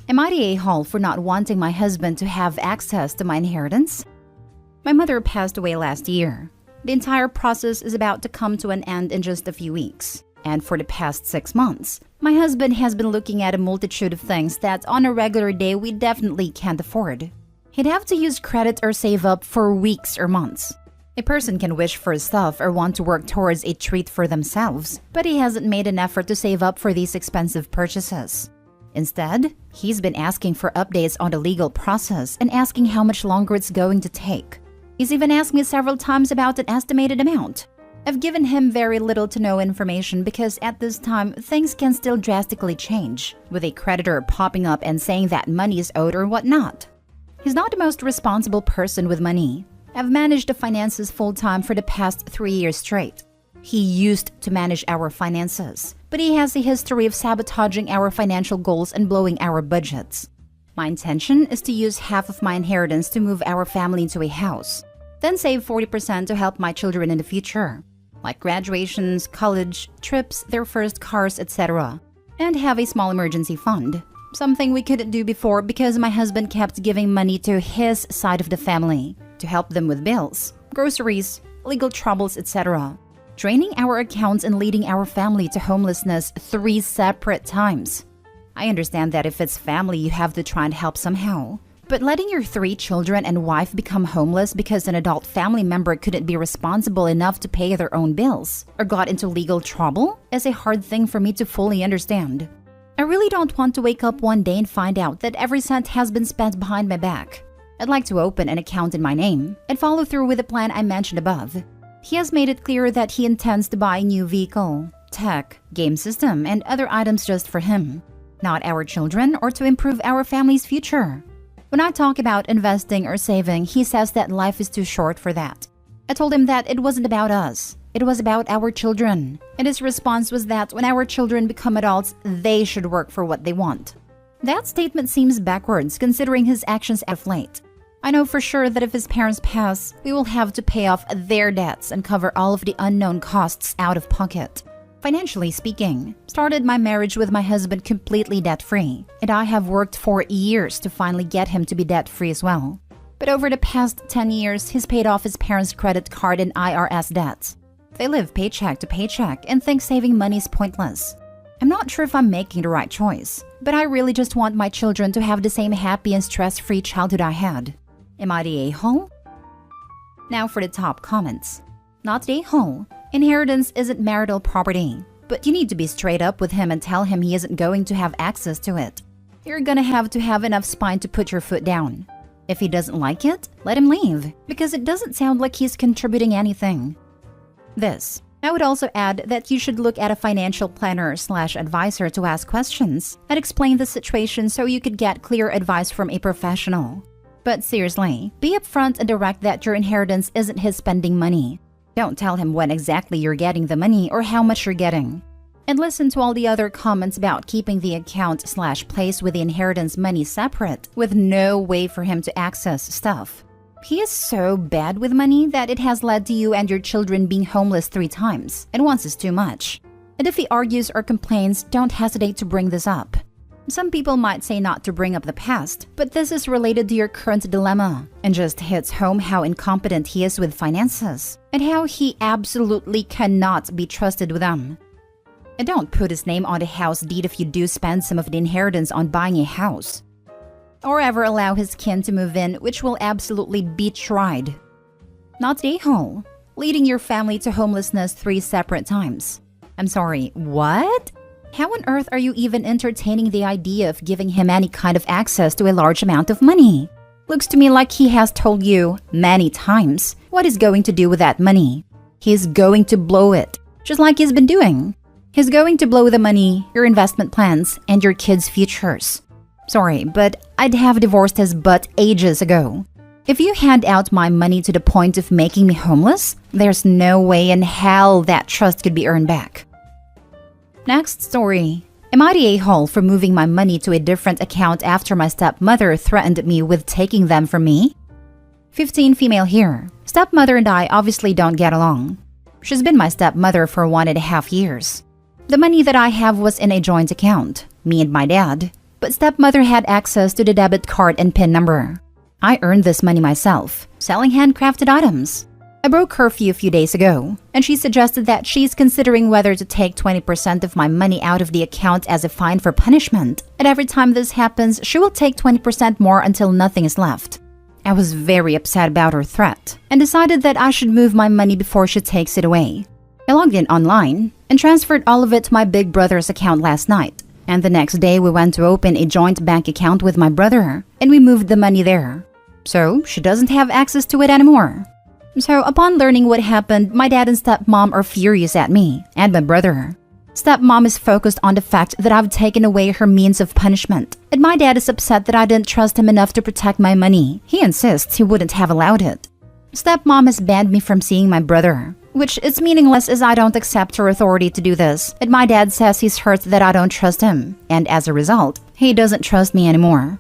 Am I the a-hole for not wanting my husband to have access to my inheritance? My mother passed away last year. The entire process is about to come to an end in just a few weeks. And for the past 6 months, my husband has been looking at a multitude of things that on a regular day we definitely can't afford. He'd have to use credit or save up for weeks or months. A person can wish for stuff or want to work towards a treat for themselves, but he hasn't made an effort to save up for these expensive purchases. Instead, he's been asking for updates on the legal process and asking how much longer it's going to take. He's even asked me several times about an estimated amount. I've given him very little to no information because at this time, things can still drastically change, with a creditor popping up and saying that money is owed or whatnot. He's not the most responsible person with money. I've managed the finances full-time for the past 3 years straight. He used to manage our finances, but he has a history of sabotaging our financial goals and blowing our budgets. My intention is to use half of my inheritance to move our family into a house, then save 40% to help my children in the future, like graduations, college, trips, their first cars, etc., and have a small emergency fund, something we couldn't do before because my husband kept giving money to his side of the family to help them with bills, groceries, legal troubles, etc., draining our accounts and leading our family to homelessness 3 separate times. I understand that if it's family, you have to try and help somehow. But letting your 3 children and wife become homeless because an adult family member couldn't be responsible enough to pay their own bills or got into legal trouble is a hard thing for me to fully understand. I really don't want to wake up one day and find out that every cent has been spent behind my back. I'd like to open an account in my name and follow through with the plan I mentioned above. He has made it clear that he intends to buy a new vehicle, tech, game system, and other items just for him, not our children or to improve our family's future. When I talk about investing or saving, he says that life is too short for that. I told him that it wasn't about us. It was about our children. And his response was that when our children become adults, they should work for what they want. That statement seems backwards considering his actions of late. I know for sure that if his parents pass, we will have to pay off their debts and cover all of the unknown costs out of pocket. Financially speaking, started my marriage with my husband completely debt-free, and I have worked for years to finally get him to be debt-free as well. But over the past 10 years, he's paid off his parents' credit card and IRS debts. They live paycheck to paycheck and think saving money is pointless. I'm not sure if I'm making the right choice, but I really just want my children to have the same happy and stress-free childhood I had. Am I the a-hole? Now for the top comments. Not the a-hole. Inheritance isn't marital property, but you need to be straight up with him and tell him he isn't going to have access to it. You're gonna have to have enough spine to put your foot down. If he doesn't like it, let him leave, because it doesn't sound like he's contributing anything. This. I would also add that you should look at a financial planner/advisor to ask questions and explain the situation so you could get clear advice from a professional. But seriously, be upfront and direct that your inheritance isn't his spending money. Don't tell him when exactly you're getting the money or how much you're getting. And listen to all the other comments about keeping the account/place with the inheritance money separate with no way for him to access stuff. He is so bad with money that it has led to you and your children being homeless 3 times, and once is too much. And if he argues or complains, don't hesitate to bring this up. Some people might say not to bring up the past, but this is related to your current dilemma and just hits home how incompetent he is with finances and how he absolutely cannot be trusted with them. And don't put his name on the house deed if you do spend some of the inheritance on buying a house. Or ever allow his kin to move in, which will absolutely be tried. Not the a-hole. Leading your family to homelessness 3 separate times. I'm sorry, what? How on earth are you even entertaining the idea of giving him any kind of access to a large amount of money? Looks to me like he has told you many times what he's going to do with that money. He's going to blow it, just like he's been doing. He's going to blow the money, your investment plans, and your kids' futures. Sorry, but I'd have divorced his butt ages ago. If you hand out my money to the point of making me homeless, there's no way in hell that trust could be earned back. Next story. Am I the a-hole for moving my money to a different account after my stepmother threatened me with taking them from me? 15 female here. Stepmother and I obviously don't get along. She's been my stepmother for 1.5 years. The money that I have was in a joint account, me and my dad. but stepmother had access to the debit card and PIN number. I earned this money myself, selling handcrafted items. I broke curfew a few days ago, and she suggested that she's considering whether to take 20% of my money out of the account as a fine for punishment, and every time this happens, she will take 20% more until nothing is left. I was very upset about her threat, and decided that I should move my money before she takes it away. I logged in online, and transferred all of it to my big brother's account last night, and the next day we went to open a joint bank account with my brother, and we moved the money there. So, she doesn't have access to it anymore. So, upon learning what happened, my dad and stepmom are furious at me and my brother. Stepmom is focused on the fact that I've taken away her means of punishment, and my dad is upset that I didn't trust him enough to protect my money. He insists he wouldn't have allowed it. Stepmom has banned me from seeing my brother, which is meaningless as I don't accept her authority to do this, and my dad says he's hurt that I don't trust him, and as a result, he doesn't trust me anymore.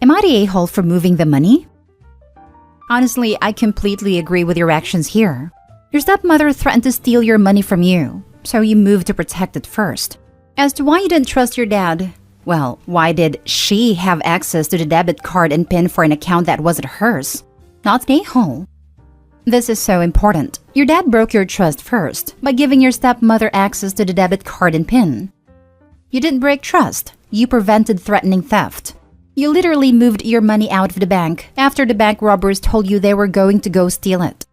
Am I the a-hole for moving the money? Honestly, I completely agree with your actions here. Your stepmother threatened to steal your money from you, so you moved to protect it first. As to why you didn't trust your dad, well, why did she have access to the debit card and PIN for an account that wasn't hers? Not the a-hole. This is so important. Your dad broke your trust first by giving your stepmother access to the debit card and PIN. You didn't break trust. You prevented threatening theft. You literally moved your money out of the bank after the bank robbers told you they were going to go steal it.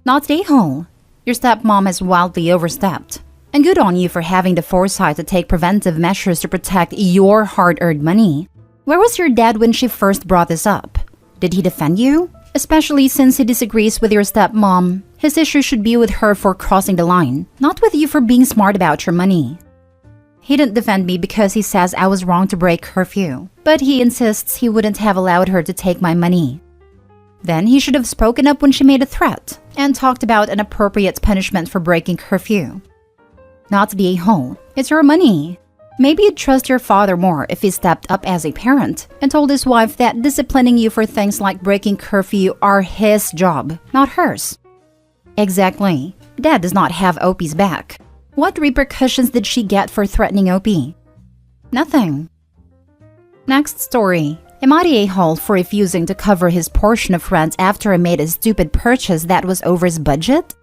Not the a-hole. Your stepmom has wildly overstepped. And good on you for having the foresight to take preventive measures to protect your hard-earned money. Where was your dad when she first brought this up? Did he defend you? Especially since he disagrees with your stepmom, his issue should be with her for crossing the line, not with you for being smart about your money. He didn't defend me because he says I was wrong to break curfew, but he insists he wouldn't have allowed her to take my money. Then he should have spoken up when she made a threat and talked about an appropriate punishment for breaking curfew. Not the a-hole. It's your money. Maybe you'd trust your father more if he stepped up as a parent and told his wife that disciplining you for things like breaking curfew are his job, not hers. Exactly. Dad does not have Opie's back. What repercussions did she get for threatening Opie? Nothing. Next story. Am I the a-hole for refusing to cover his portion of rent after I made a stupid purchase that was over his budget?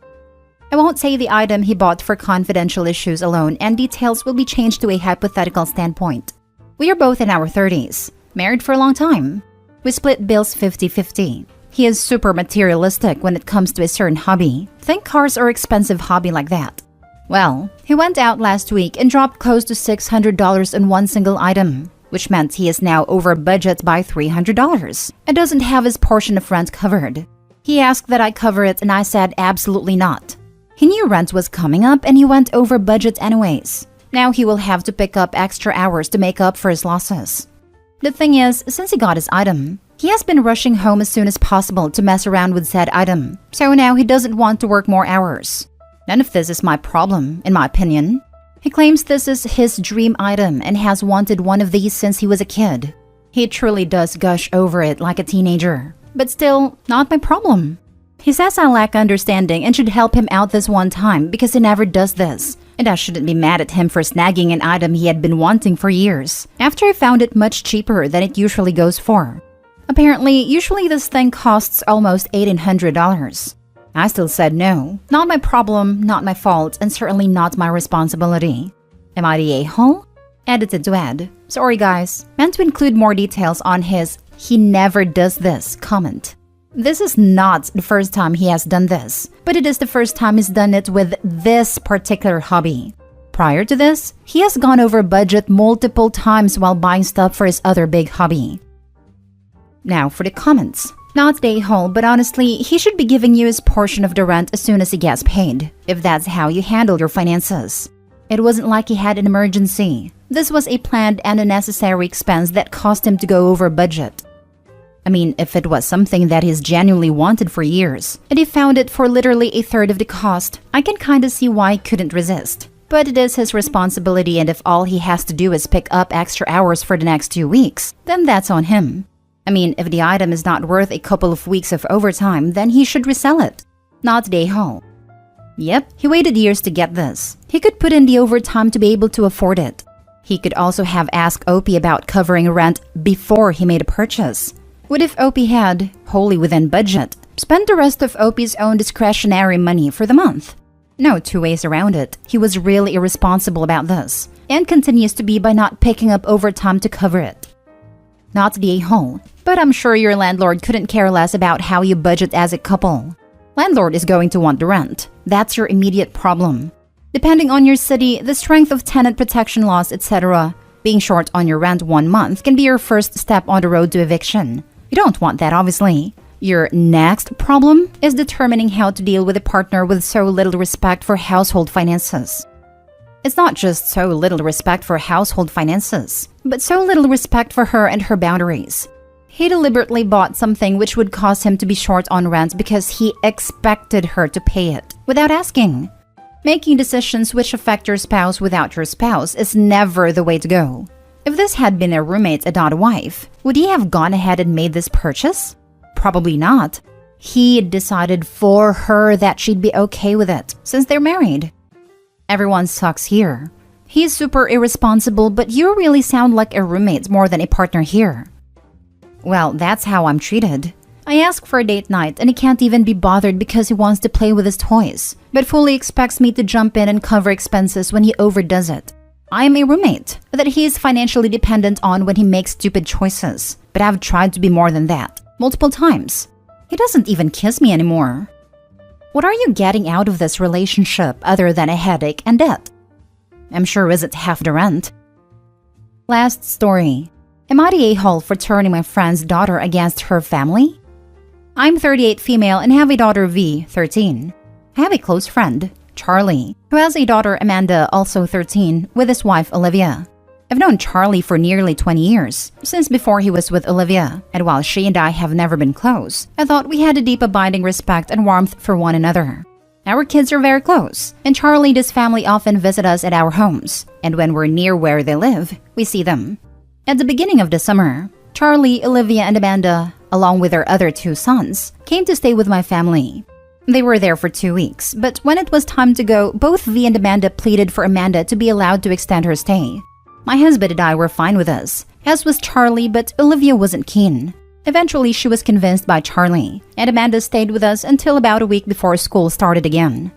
I won't say the item he bought for confidential issues alone, and details will be changed to a hypothetical standpoint. We are both in our 30s, married for a long time. We split bills 50-50. He is super materialistic when it comes to a certain hobby. Think cars or expensive hobby like that. Well, he went out last week and dropped close to $600 on one single item, which meant he is now over budget by $300 and doesn't have his portion of rent covered. He asked that I cover it and I said absolutely not. He knew rent was coming up and he went over budget anyways. Now he will have to pick up extra hours to make up for his losses. The thing is, since he got his item, he has been rushing home as soon as possible to mess around with said item, so now he doesn't want to work more hours. None of this is my problem, in my opinion. He claims this is his dream item and has wanted one of these since he was a kid. He truly does gush over it like a teenager, but still, not my problem. He says I lack understanding and should help him out this one time because he never does this, and I shouldn't be mad at him for snagging an item he had been wanting for years, after I found it much cheaper than it usually goes for. Apparently, usually this thing costs almost $1,800. I still said no. Not my problem, not my fault, and certainly not my responsibility. Am I the a-hole? Edited to add. Sorry guys, meant to include more details on his "he never does this" comment. This is not the first time he has done this, but it is the first time he's done it with this particular hobby. Prior to this, he has gone over budget multiple times while buying stuff for his other big hobby. Now for the comments. Not the a-hole, but honestly, he should be giving you his portion of the rent as soon as he gets paid, if that's how you handle your finances. It wasn't like he had an emergency. This was a planned and unnecessary expense that cost him to go over budget. I mean, if it was something that he's genuinely wanted for years, and he found it for literally a third of the cost, I can kinda see why he couldn't resist. But it is his responsibility, and if all he has to do is pick up extra hours for the next 2 weeks, then that's on him. I mean, if the item is not worth a couple of weeks of overtime, then he should resell it. Not the a-hole. Yep, he waited years to get this. He could put in the overtime to be able to afford it. He could also have asked Opie about covering rent before he made a purchase. What if Opie had, wholly within budget, spent the rest of Opie's own discretionary money for the month? No two ways around it. He was really irresponsible about this, and continues to be by not picking up overtime to cover it. Not the a-hole, but I'm sure your landlord couldn't care less about how you budget as a couple. Landlord is going to want the rent. That's your immediate problem. Depending on your city, the strength of tenant protection laws, etc., being short on your rent 1 month can be your first step on the road to eviction. You don't want that, obviously. Your next problem is determining how to deal with a partner with so little respect for household finances. It's not just so little respect for household finances, but so little respect for her and her boundaries. He deliberately bought something which would cause him to be short on rent because he expected her to pay it, without asking. Making decisions which affect your spouse without your spouse is never the way to go. If this had been a roommate and not a wife, would he have gone ahead and made this purchase? Probably not. He decided for her that she'd be okay with it, since they're married. Everyone sucks here. He's super irresponsible, but you really sound like a roommate more than a partner here. Well, that's how I'm treated. I ask for a date night and he can't even be bothered because he wants to play with his toys, but fully expects me to jump in and cover expenses when he overdoes it. I am a roommate that he is financially dependent on when he makes stupid choices, but I've tried to be more than that, multiple times. He doesn't even kiss me anymore. What are you getting out of this relationship other than a headache and debt? I'm sure isn't half the rent. Last story. Am I the a-hole for turning my friend's daughter against her family? I'm 38 female and have a daughter V, 13. I have a close friend, Charlie, who has a daughter Amanda, also 13, with his wife Olivia. I've known Charlie for nearly 20 years, since before he was with Olivia, and while she and I have never been close, I thought we had a deep abiding respect and warmth for one another. Our kids are very close, and Charlie and his family often visit us at our homes, and when we're near where they live, we see them. At the beginning of the summer, Charlie, Olivia, and Amanda, along with their other 2 sons, came to stay with my family. They were there for 2 weeks, but when it was time to go, both V and Amanda pleaded for Amanda to be allowed to extend her stay. My husband and I were fine with this, as was Charlie, but Olivia wasn't keen. Eventually, she was convinced by Charlie, and Amanda stayed with us until about a week before school started again.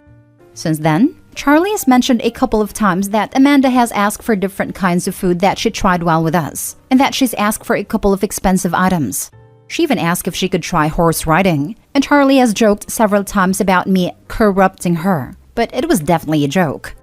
Since then, Charlie has mentioned a couple of times that Amanda has asked for different kinds of food that she tried while with us, and that she's asked for a couple of expensive items. She even asked if she could try horse riding, and Charlie has joked several times about me corrupting her, but it was definitely a joke.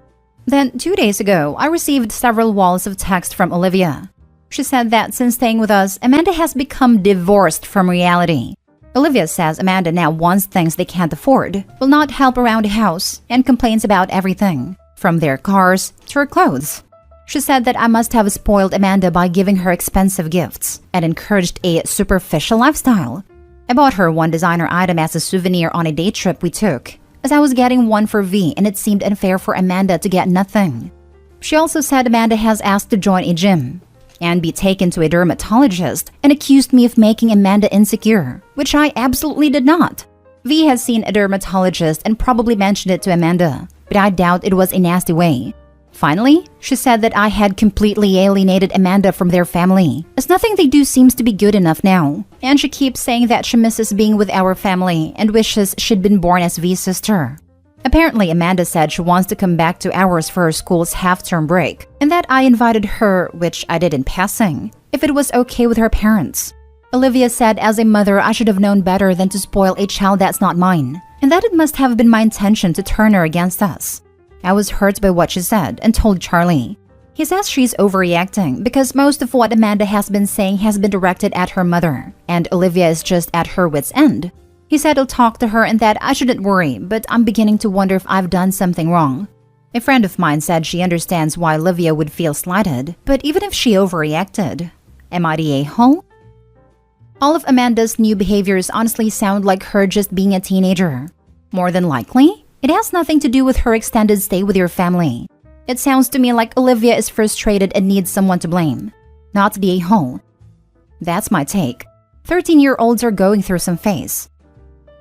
Then, 2 days ago, I received several walls of text from Olivia. She said that since staying with us, Amanda has become divorced from reality. Olivia says Amanda now wants things they can't afford, will not help around the house, and complains about everything, from their cars to her clothes. She said that I must have spoiled Amanda by giving her expensive gifts and encouraged a superficial lifestyle. I bought her one designer item as a souvenir on a day trip we took, as I was getting one for V and it seemed unfair for Amanda to get nothing. She also said Amanda has asked to join a gym and be taken to a dermatologist and accused me of making Amanda insecure, which I absolutely did not. V has seen a dermatologist and probably mentioned it to Amanda, but I doubt it was a nasty way. Finally, she said that I had completely alienated Amanda from their family, as nothing they do seems to be good enough now. And she keeps saying that she misses being with our family and wishes she'd been born as V's sister. Apparently, Amanda said she wants to come back to ours for her school's half-term break, and that I invited her, which I did in passing, if it was okay with her parents. Olivia said as a mother I should have known better than to spoil a child that's not mine, and that it must have been my intention to turn her against us. I was hurt by what she said and told Charlie. He says she's overreacting because most of what Amanda has been saying has been directed at her mother, and Olivia is just at her wit's end. He said he'll talk to her and that I shouldn't worry, but I'm beginning to wonder if I've done something wrong. A friend of mine said she understands why Olivia would feel slighted, but even if she overreacted, am I the a-hole? All of Amanda's new behaviors honestly sound like her just being a teenager. More than likely, it has nothing to do with her extended stay with your family. It sounds to me like Olivia is frustrated and needs someone to blame, not the a-hole. That's my take. 13-year-olds are going through some phase.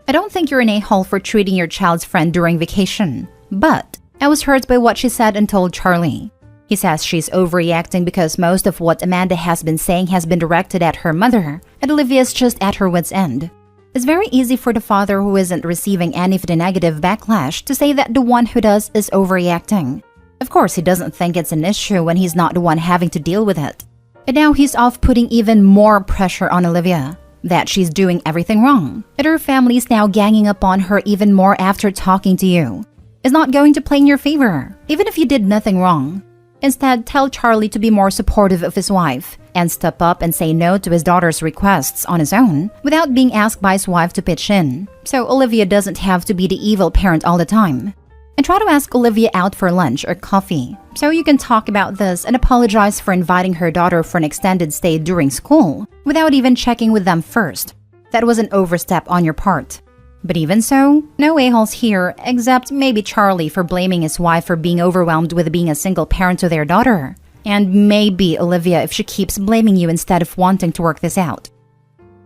I don't think you're an a-hole for treating your child's friend during vacation, but I was hurt by what she said and told Charlie. He says she's overreacting because most of what Amanda has been saying has been directed at her mother, and Olivia's just at her wit's end. It's very easy for the father who isn't receiving any of the negative backlash to say that the one who does is overreacting. Of course, he doesn't think it's an issue when he's not the one having to deal with it. And now he's off putting even more pressure on Olivia, that she's doing everything wrong, and her family's now ganging up on her even more after talking to you. It's not going to play in your favor, even if you did nothing wrong. Instead, tell Charlie to be more supportive of his wife and step up and say no to his daughter's requests on his own without being asked by his wife to pitch in, so Olivia doesn't have to be the evil parent all the time. And try to ask Olivia out for lunch or coffee so you can talk about this and apologize for inviting her daughter for an extended stay during school without even checking with them first. That was an overstep on your part. But even so, no a-holes here except maybe Charlie for blaming his wife for being overwhelmed with being a single parent to their daughter. And maybe Olivia if she keeps blaming you instead of wanting to work this out.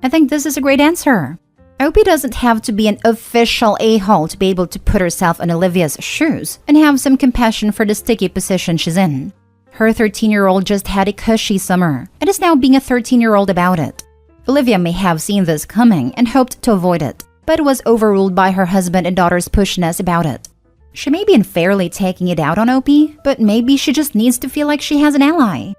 I think this is a great answer. Opie doesn't have to be an official a-hole to be able to put herself in Olivia's shoes and have some compassion for the sticky position she's in. Her 13-year-old just had a cushy summer and is now being a 13-year-old about it. Olivia may have seen this coming and hoped to avoid it, but was overruled by her husband and daughter's pushiness about it. She may be unfairly taking it out on Opie, but maybe she just needs to feel like she has an ally.